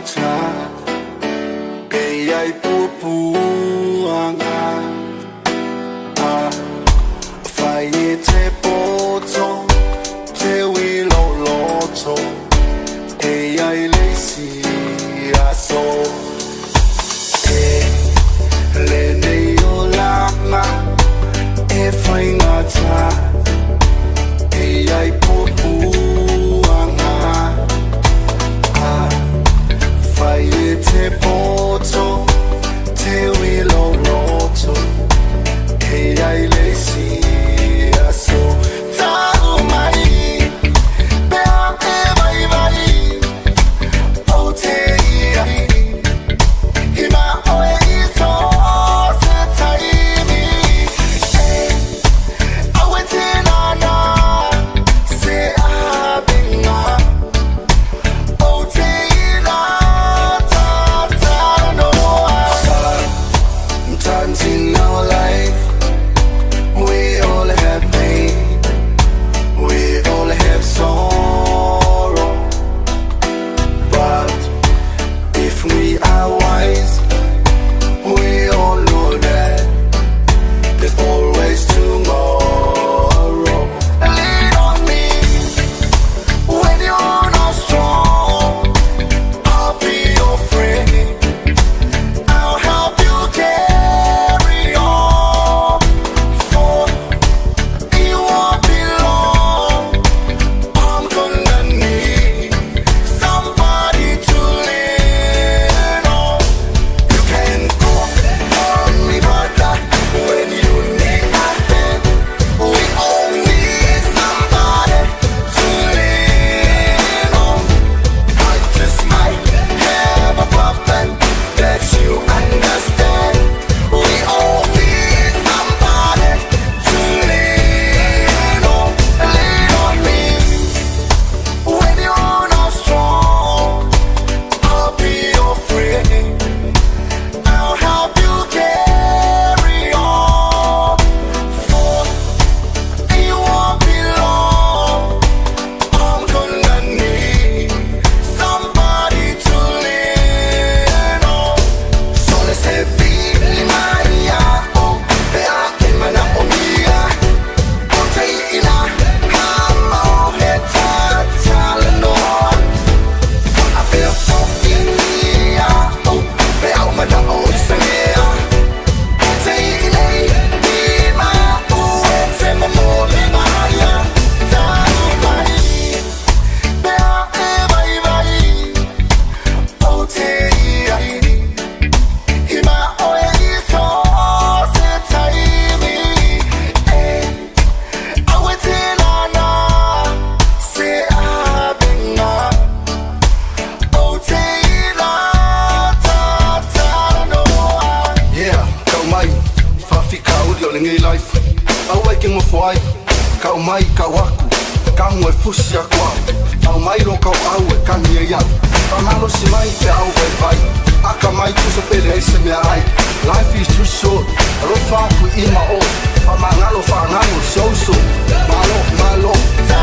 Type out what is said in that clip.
cha ai pupu anga fai te poto te wilo loto ai lesi aso le nei olama fai ngata ai pupu anga fai te poto te wilo loto ai lesi aso tau mai be ante vai vai o te ai hima oe iso se taimi awe te nana se abinga o te ina ta ta no sometimes in our life we all have pain, we all have sorrow, but if we are wise, we all know that there's always tomorrow. Lean on me when you're not strong, I'll be your friend, I'll help you carry on, for you won't be long. I'm gonna need somebody to lean on. You can call on me, brother, when you need my hand. We all need somebody to lean on. I just might have a problem that you understand. We all need somebody to lean on. Lean on me when you're not strong. I'll be your friend, I'll help you carry on, for you won't be long. I'm gonna need somebody to lean on. So let's say be Maria, oh, be a kimana omia, oh, take ina, hama oh, heta talano. I feel fucking yeah, oh, be out my da oh, sangea, oh, take ina, be my oh, it's my more be Maria, tao mai, be a vai vai, oh, take ina. Hima oe iso se taimi awe te nana se abinga o te ina ta ta noa. Yeah, kau mai whawhika uri o le ngai life au ke mawhai kau mai kau aku kau e fusi a kua au mai ro kau au e kangi e iau whamalo si mai te au vai vai aka mai kusa pele e se mea ai. Life is too short, ro whaku i ma o whamangalo whangano so so malo malo ta